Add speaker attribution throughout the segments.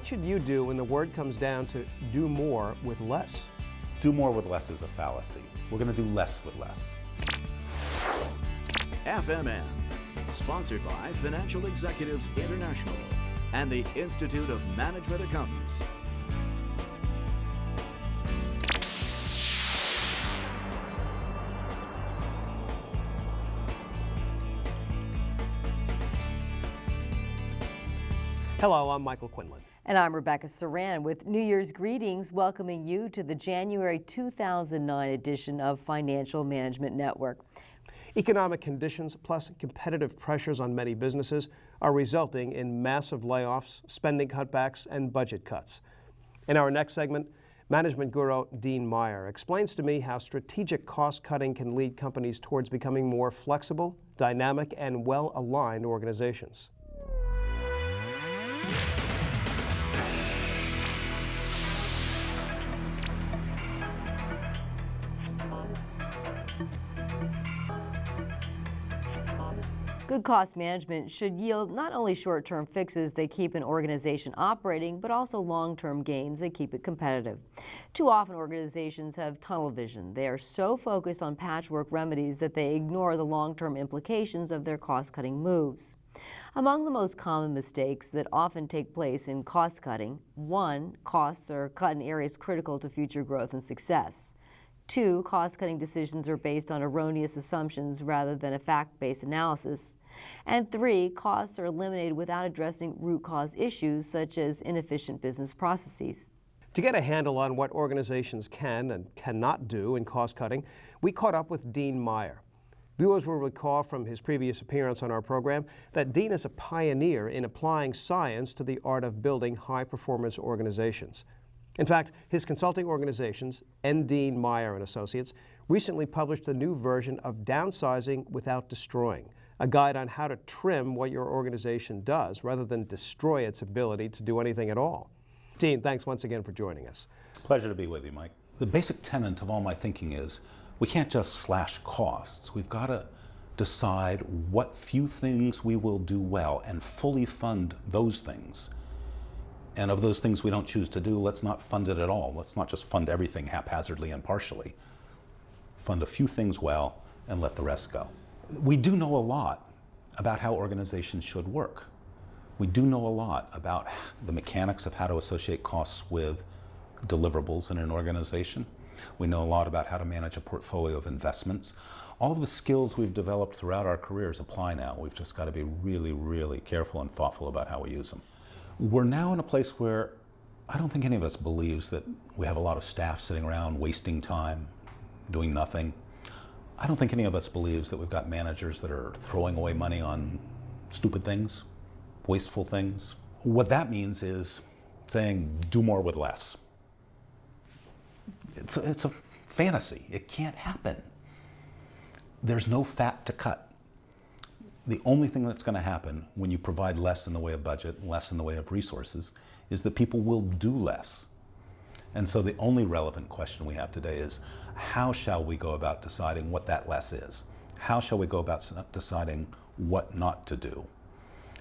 Speaker 1: what should you do when the word comes down to do more with less?
Speaker 2: Do more with less is a fallacy. We're going to do less with less.
Speaker 3: FMN, sponsored by Financial Executives International and the Institute of Management Accountants.
Speaker 1: Hello, I'm Michael Quinlan.
Speaker 4: And I'm Rebecca Saran with New Year's greetings, welcoming you to the January 2009 edition of Financial Management Network.
Speaker 1: Economic conditions plus competitive pressures on many businesses are resulting in massive layoffs, spending cutbacks, and budget cuts. In our next segment, management guru Dean Meyer explains to me how strategic cost cutting can lead companies towards becoming more flexible, dynamic, and well-aligned organizations.
Speaker 4: Good cost management should yield not only short-term fixes that keep an organization operating, but also long-term gains that keep it competitive. Too often organizations have tunnel vision. They are so focused on patchwork remedies that they ignore the long-term implications of their cost-cutting moves. Among the most common mistakes that often take place in cost-cutting, 1, costs are cut in areas critical to future growth and success. 2, cost-cutting decisions are based on erroneous assumptions rather than a fact-based analysis. And 3, costs are eliminated without addressing root cause issues such as inefficient business processes.
Speaker 1: To get a handle on what organizations can and cannot do in cost-cutting, we caught up with Dean Meyer. Viewers will recall from his previous appearance on our program that Dean is a pioneer in applying science to the art of building high-performance organizations. In fact, his consulting organizations, Dean Meyer and Associates, recently published a new version of Downsizing Without Destroying, a guide on how to trim what your organization does rather than destroy its ability to do anything at all. Dean, thanks once again for joining us.
Speaker 2: Pleasure to be with you, Mike. The basic tenet of all my thinking is we can't just slash costs. We've got to decide what few things we will do well and fully fund those things. And of those things we don't choose to do, let's not fund it at all. Let's not just fund everything haphazardly and partially. Fund a few things well and let the rest go. We do know a lot about how organizations should work. We do know a lot about the mechanics of how to associate costs with deliverables in an organization. We know a lot about how to manage a portfolio of investments. All of the skills we've developed throughout our careers apply now. We've just got to be really, really careful and thoughtful about how we use them. We're now in a place where I don't think any of us believes that we have a lot of staff sitting around wasting time, doing nothing. I don't think any of us believes that we've got managers that are throwing away money on stupid things, wasteful things. What that means is saying, do more with less. It's a fantasy. It can't happen. There's no fat to cut. The only thing that's going to happen when you provide less in the way of budget, less in the way of resources, is that people will do less. And so the only relevant question we have today is, how shall we go about deciding what that less is? How shall we go about deciding what not to do?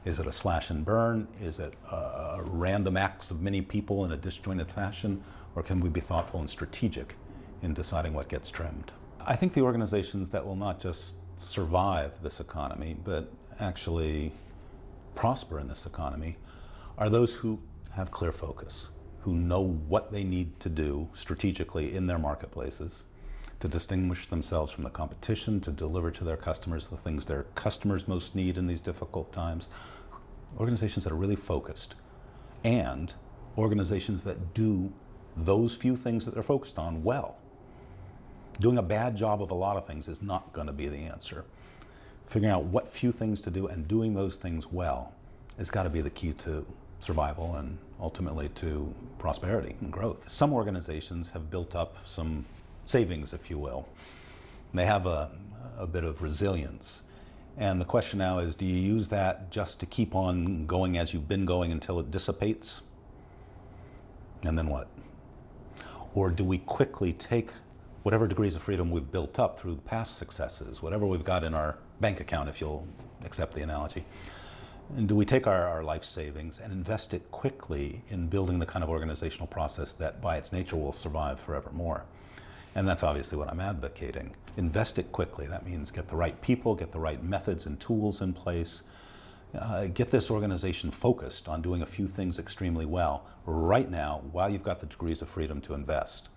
Speaker 2: Is it a slash and burn? Is it random acts of many people in a disjointed fashion? Or can we be thoughtful and strategic in deciding what gets trimmed? I think the organizations that will not just survive this economy, but actually prosper in this economy, are those who have clear focus, who know what they need to do strategically in their marketplaces to distinguish themselves from the competition, to deliver to their customers the things their customers most need in these difficult times. Organizations that are really focused, and organizations that do those few things that they're focused on well. Doing a bad job of a lot of things is not going to be the answer. Figuring out what few things to do and doing those things well has got to be the key to survival and ultimately to prosperity and growth. Some organizations have built up some savings, if you will. They have a bit of resilience. And the question now is, do you use that just to keep on going as you've been going until it dissipates? And then what? Or do we quickly take whatever degrees of freedom we've built up through the past successes, whatever we've got in our bank account, if you'll accept the analogy, And do we take our life savings and invest it quickly in building the kind of organizational process that by its nature will survive forevermore? And that's obviously what I'm advocating. Invest it quickly. That means get the right people, get the right methods and tools in place, get this organization focused on doing a few things extremely well right now while you've got the degrees of freedom to invest.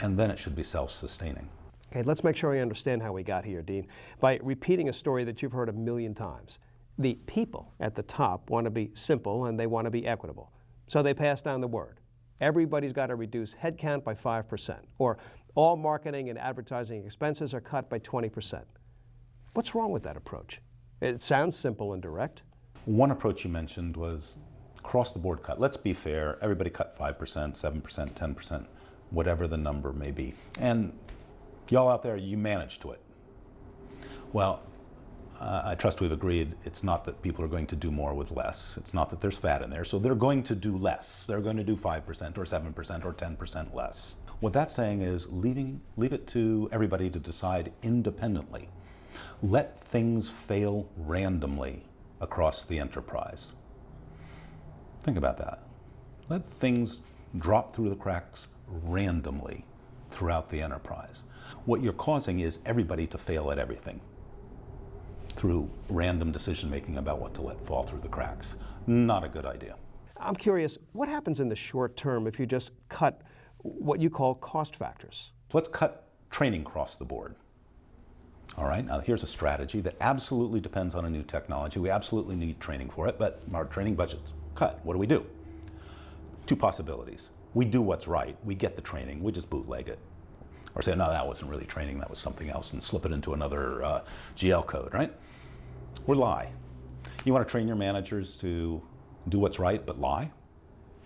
Speaker 2: And then it should be self-sustaining.
Speaker 1: Okay, let's make sure I understand how we got here, Dean, by repeating a story that you've heard a million times. The people at the top want to be simple and they want to be equitable. So they pass down the word. Everybody's got to reduce headcount by 5%, or all marketing and advertising expenses are cut by 20%. What's wrong with that approach? It sounds simple and direct.
Speaker 2: One approach you mentioned was across-the-board cut. Let's be fair, everybody cut 5%, 7%, 10%, whatever the number may be. And y'all out there, you managed to it. Well, I trust we've agreed it's not that people are going to do more with less. It's not that there's fat in there, so they're going to do less. They're going to do 5% or 7% or 10% less. What that's saying is leave it to everybody to decide independently. Let things fail randomly across the enterprise. Think about that. Let things drop through the cracks randomly throughout the enterprise. What you're causing is everybody to fail at everything through random decision-making about what to let fall through the cracks. Not a good idea.
Speaker 1: I'm curious, what happens in the short term if you just cut what you call cost factors?
Speaker 2: Let's cut training across the board. All right, now here's a strategy that absolutely depends on a new technology. We absolutely need training for it, but our training budget's cut. What do? Two possibilities. We do what's right. We get the training. We just bootleg it. Or say, no, that wasn't really training, that was something else, and slip it into another GL code, right? Or lie. You want to train your managers to do what's right but lie?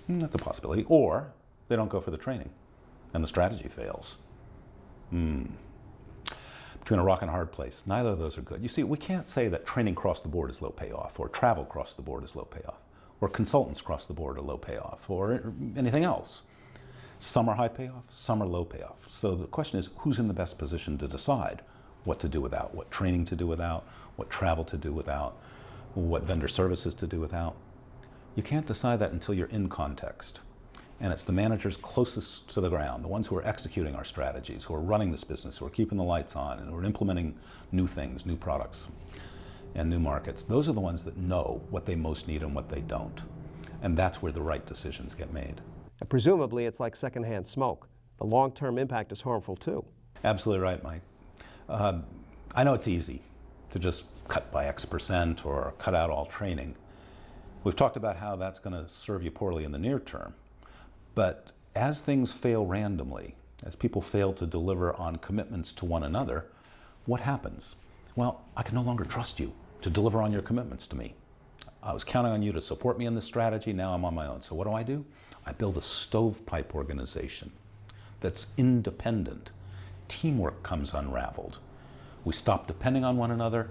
Speaker 2: That's a possibility. Or they don't go for the training and the strategy fails. Between a rock and a hard place. Neither of those are good. You see, we can't say that training across the board is low payoff, or travel across the board is low payoff, or consultants across the board are low payoff, or anything else. Some are high payoff, some are low payoff. So the question is, who's in the best position to decide what to do without, what training to do without, what travel to do without, what vendor services to do without? You can't decide that until you're in context. And it's the managers closest to the ground, the ones who are executing our strategies, who are running this business, who are keeping the lights on, and who are implementing new things, new products, and new markets. Those are the ones that know what they most need and what they don't. And that's where the right decisions get made.
Speaker 1: Presumably, it's like secondhand smoke. The long-term impact is harmful too.
Speaker 2: Absolutely right, Mike. I know it's easy to just cut by X% or cut out all training. We've talked about how that's going to serve you poorly in the near term. But as things fail randomly, as people fail to deliver on commitments to one another, what happens? Well, I can no longer trust you to deliver on your commitments to me. I was counting on you to support me in this strategy, now I'm on my own. So what do? I build a stovepipe organization that's independent. Teamwork comes unraveled. We stop depending on one another,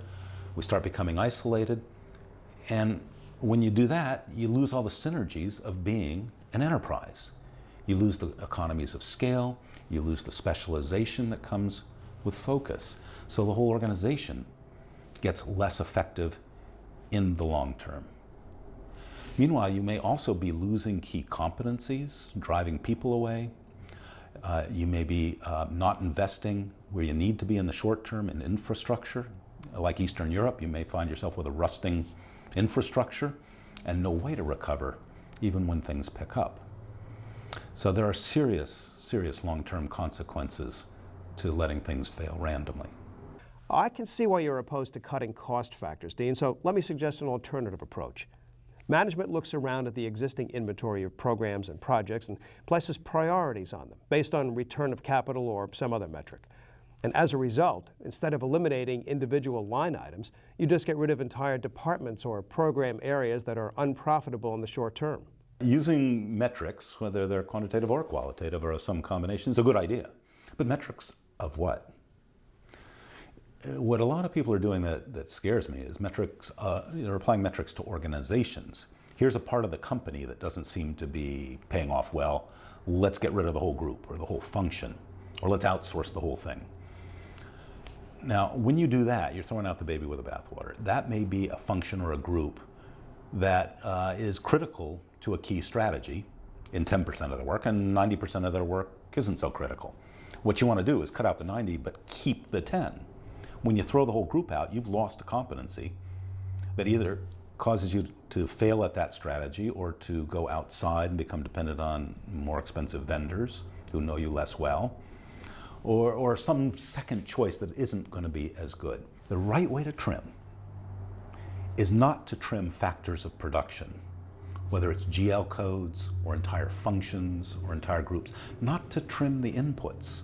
Speaker 2: we start becoming isolated, and when you do that, you lose all the synergies of being an enterprise. You lose the economies of scale, you lose the specialization that comes with focus. So the whole organization gets less effective in the long term. Meanwhile, you may also be losing key competencies, driving people away. You may be not investing where you need to be in the short term in infrastructure. Like Eastern Europe, you may find yourself with a rusting infrastructure and no way to recover even when things pick up. So there are serious long-term consequences to letting things fail randomly.
Speaker 1: I can see why you're opposed to cutting cost factors, Dean, so let me suggest an alternative approach. Management looks around at the existing inventory of programs and projects and places priorities on them based on return of capital or some other metric. And as a result, instead of eliminating individual line items, you just get rid of entire departments or program areas that are unprofitable in the short term.
Speaker 2: Using metrics, whether they're quantitative or qualitative or some combination, is a good idea. But metrics of what? What a lot of people are doing that scares me is metrics, they're applying metrics to organizations. Here's a part of the company that doesn't seem to be paying off well. Let's get rid of the whole group or the whole function, or let's outsource the whole thing. Now, when you do that, you're throwing out the baby with the bathwater. That may be a function or a group that is critical to a key strategy in 10% of the work, and 90% of their work isn't so critical. What you want to do is cut out the 90, but keep the 10. When you throw the whole group out, you've lost a competency that either causes you to fail at that strategy or to go outside and become dependent on more expensive vendors who know you less well, or some second choice that isn't going to be as good. The right way to trim is not to trim factors of production, whether it's GL codes or entire functions or entire groups, not to trim the inputs,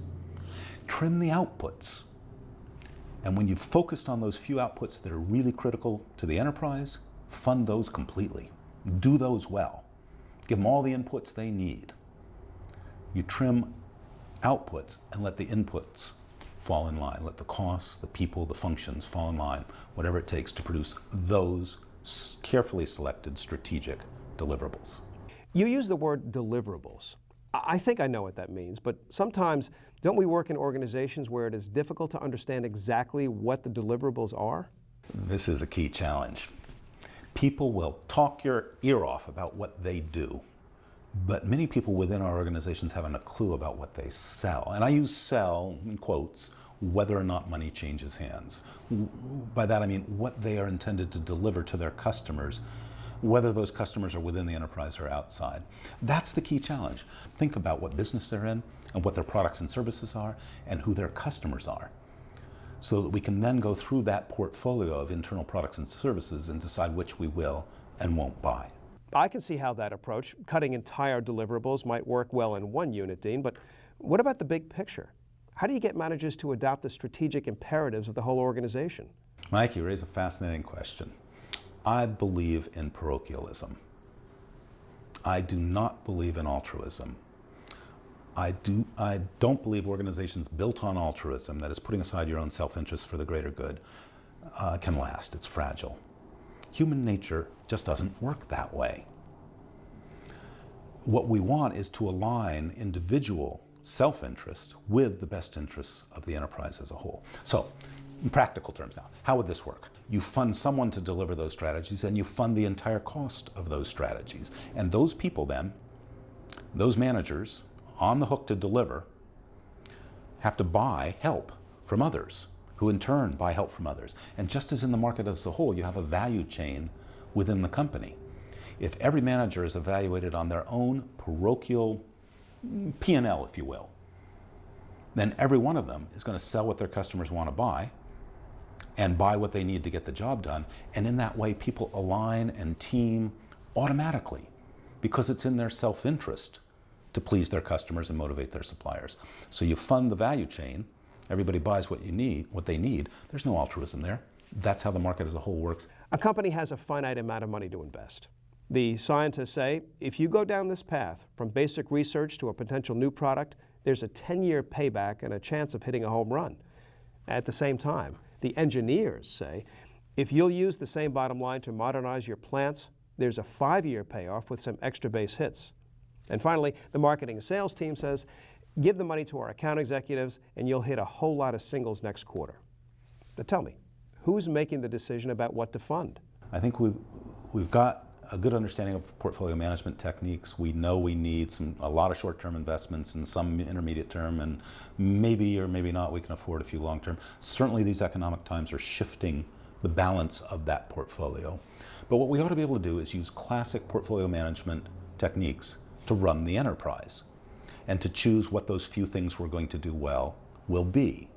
Speaker 2: trim the outputs. And when you've focused on those few outputs that are really critical to the enterprise, fund those completely. Do those well. Give them all the inputs they need. You trim outputs and let the inputs fall in line. Let the costs, the people, the functions fall in line, whatever it takes to produce those carefully selected strategic deliverables.
Speaker 1: You use the word deliverables. I think I know what that means, but sometimes don't we work in organizations where it is difficult to understand exactly what the deliverables are?
Speaker 2: This is a key challenge. People will talk your ear off about what they do, but many people within our organizations haven't a clue about what they sell. And I use sell in quotes, whether or not money changes hands. By that I mean what they are intended to deliver to their customers, whether those customers are within the enterprise or outside. That's the key challenge. Think about what business they're in and what their products and services are and who their customers are, so that we can then go through that portfolio of internal products and services and decide which we will and won't buy.
Speaker 1: I can see how that approach, cutting entire deliverables, might work well in one unit, Dean, but what about the big picture? How do you get managers to adopt the strategic imperatives of the whole organization?
Speaker 2: Mike, you raise a fascinating question. I believe in parochialism. I do not believe in altruism. I don't believe organizations built on altruism, that is putting aside your own self-interest for the greater good, can last. It's fragile. Human nature just doesn't work that way. What we want is to align individual self-interest with the best interests of the enterprise as a whole. So, in practical terms now, how would this work? You fund someone to deliver those strategies and you fund the entire cost of those strategies. And those people then, those managers on the hook to deliver, have to buy help from others, who in turn buy help from others. And just as in the market as a whole, you have a value chain within the company. If every manager is evaluated on their own parochial P&L, if you will, then every one of them is going to sell what their customers want to buy and buy what they need to get the job done. And in that way, people align and team automatically because it's in their self-interest to please their customers and motivate their suppliers. So you fund the value chain, everybody buys what they need. There's no altruism there. That's how the market as a whole works.
Speaker 1: A company has a finite amount of money to invest. The scientists say, if you go down this path, from basic research to a potential new product, there's a 10-year payback and a chance of hitting a home run. At the same time, the engineers say, if you'll use the same bottom line to modernize your plants, there's a 5-year payoff with some extra base hits. And finally, the marketing and sales team says, give the money to our account executives and you'll hit a whole lot of singles next quarter. Now tell me, who's making the decision about what to fund?
Speaker 2: I think we've got a good understanding of portfolio management techniques. We know we need a lot of short-term investments and some intermediate term, and maybe or maybe not we can afford a few long-term. Certainly these economic times are shifting the balance of that portfolio. But what we ought to be able to do is use classic portfolio management techniques to run the enterprise and to choose what those few things we're going to do well will be.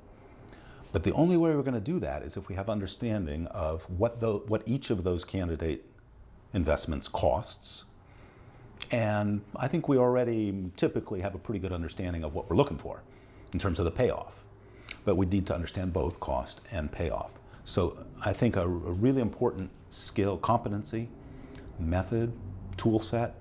Speaker 2: But the only way we're going to do that is if we have understanding of what each of those candidate investments costs. And I think we already typically have a pretty good understanding of what we're looking for in terms of the payoff. But we need to understand both cost and payoff. So I think a really important skill, competency, method, tool set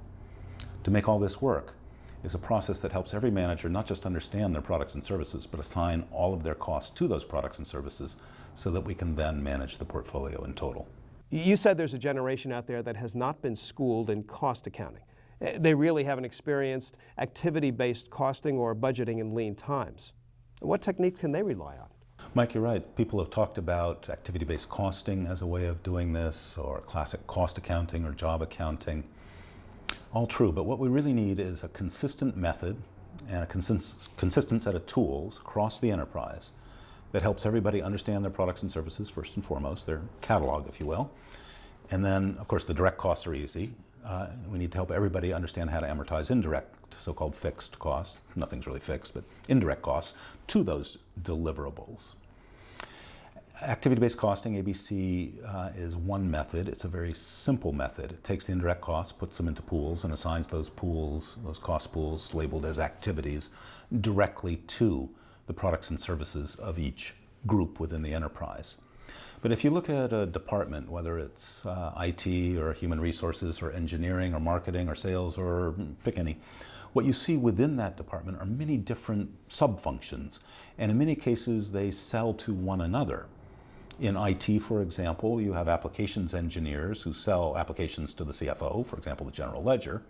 Speaker 2: to make all this work is a process that helps every manager not just understand their products and services, but assign all of their costs to those products and services so that we can then manage the portfolio in total.
Speaker 1: You said there's a generation out there that has not been schooled in cost accounting. They really haven't experienced activity-based costing or budgeting in lean times. What technique can they rely on?
Speaker 2: Mike, you're right. People have talked about activity-based costing as a way of doing this, or classic cost accounting or job accounting. All true, but what we really need is a consistent method and a consistent set of tools across the enterprise that helps everybody understand their products and services first and foremost, their catalog, if you will. And then, of course, the direct costs are easy. We need to help everybody understand how to amortize indirect, so-called fixed costs. Nothing's really fixed, but indirect costs to those deliverables. Activity-based costing, ABC, is one method. It's a very simple method. It takes the indirect costs, puts them into pools, and assigns those pools, those cost pools labeled as activities, directly to the products and services of each group within the enterprise. But if you look at a department, whether it's IT or human resources or engineering or marketing or sales or pick any, what you see within that department are many different sub-functions, and in many cases they sell to one another. In IT, for example, you have applications engineers who sell applications to the CFO, for example, the general ledger.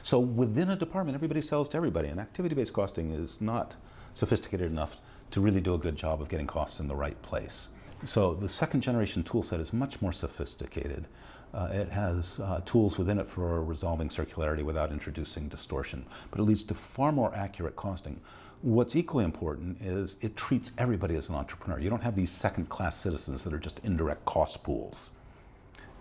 Speaker 2: So within a department, everybody sells to everybody, and activity-based costing is not sophisticated enough to really do a good job of getting costs in the right place. So the second generation tool set is much more sophisticated. It has tools within it for resolving circularity without introducing distortion, but it leads to far more accurate costing. What's equally important is it treats everybody as an entrepreneur. You don't have these second-class citizens that are just indirect cost pools.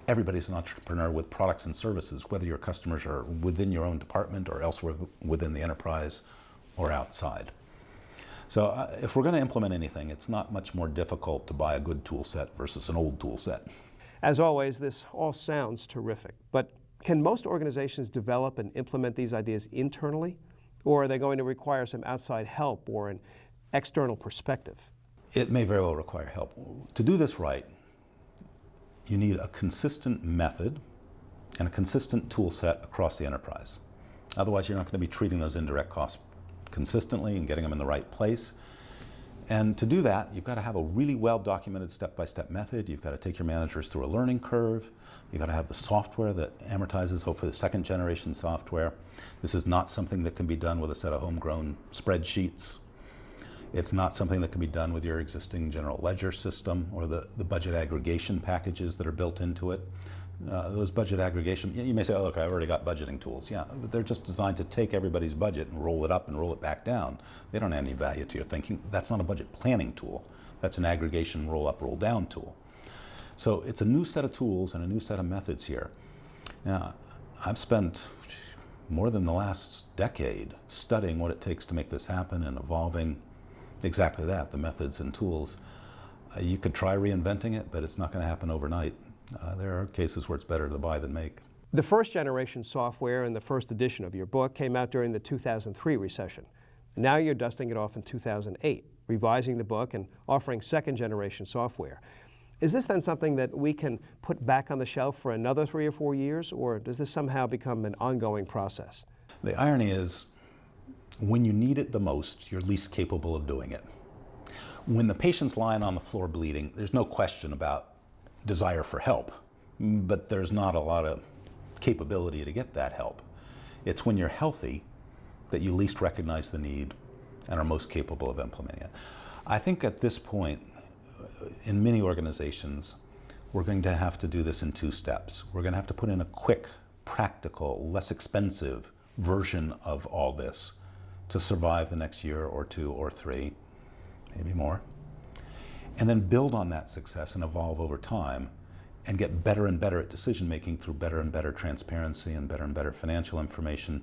Speaker 2: Everybody's an entrepreneur with products and services, whether your customers are within your own department or elsewhere within the enterprise or outside. So if we're going to implement anything, it's not much more difficult to buy a good tool set versus an old tool set.
Speaker 1: As always, this all sounds terrific, but can most organizations develop and implement these ideas internally? Or are they going to require some outside help or an external perspective?
Speaker 2: It may very well require help. To do this right, you need a consistent method and a consistent tool set across the enterprise. Otherwise, you're not going to be treating those indirect costs consistently and getting them in the right place. And to do that, you've got to have a really well-documented step-by-step method. You've got to take your managers through a learning curve. You've got to have the software that amortizes, hopefully the second generation software. This is not something that can be done with a set of homegrown spreadsheets. It's not something that can be done with your existing general ledger system or the budget aggregation packages that are built into it. Those budget aggregation, you may say, oh, look, I've already got budgeting tools. Yeah, but they're just designed to take everybody's budget and roll it up and roll it back down. They don't add any value to your thinking. That's not a budget planning tool. That's an aggregation roll up, roll down tool. So it's a new set of tools and a new set of methods here. Now, I've spent more than the last decade studying what it takes to make this happen and evolving exactly that, the methods and tools. You could try reinventing it, but it's not going to happen overnight. There are cases where it's better to buy than make.
Speaker 1: The first generation software in the first edition of your book came out during the 2003 recession. Now you're dusting it off in 2008, revising the book and offering second generation software. Is this then something that we can put back on the shelf for another 3 or 4 years, or does this somehow become an ongoing process?
Speaker 2: The irony is, when you need it the most, you're least capable of doing it. When the patient's lying on the floor bleeding, there's no question about desire for help, but there's not a lot of capability to get that help. It's when you're healthy that you least recognize the need and are most capable of implementing it. I think at this point, in many organizations, we're going to have to do this in 2 steps. We're going to have to put in a quick, practical, less expensive version of all this to survive the next year or 2 or 3, maybe more. And then build on that success and evolve over time and get better and better at decision making through better and better transparency and better financial information,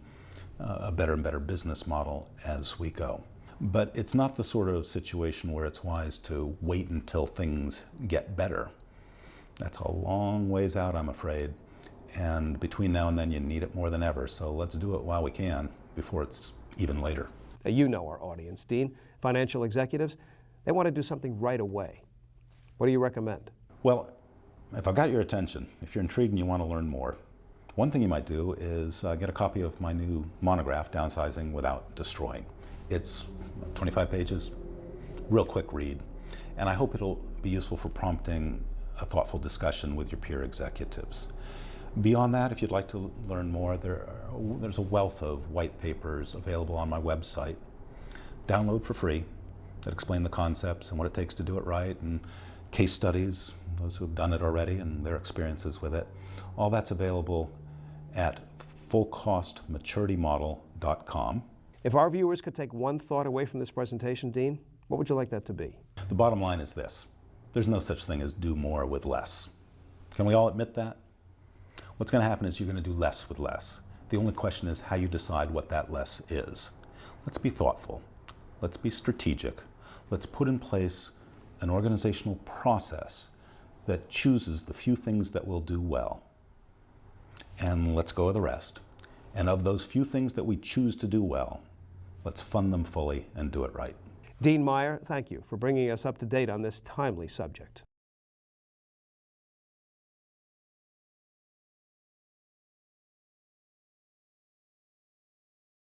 Speaker 2: a better and better business model as we go. But it's not the sort of situation where it's wise to wait until things get better. That's a long ways out, I'm afraid. And between now and then, you need it more than ever. So let's do it while we can before it's even later.
Speaker 1: Now, you know our audience, Dean. Financial executives, they want to do something right away. What do you recommend?
Speaker 2: Well, if I've got your attention, if you're intrigued and you want to learn more, one thing you might do is get a copy of my new monograph, Downsizing Without Destroying. It's 25 pages, real quick read, and I hope it'll be useful for prompting a thoughtful discussion with your peer executives. Beyond that, if you'd like to learn more, there's a wealth of white papers available on my website. Download for free that explain the concepts and what it takes to do it right, and case studies, those who have done it already and their experiences with it. All that's available at fullcostmaturityModel.com.
Speaker 1: If our viewers could take one thought away from this presentation, Dean, what would you like that to be?
Speaker 2: The bottom line is this: there's no such thing as do more with less. Can we all admit that? What's going to happen is you're going to do less with less. The only question is how you decide what that less is. Let's be thoughtful. Let's be strategic. Let's put in place an organizational process that chooses the few things that will do well. And let's go with the rest. And of those few things that we choose to do well, let's fund them fully and do it right.
Speaker 1: Dean Meyer, thank you for bringing us up to date on this timely subject.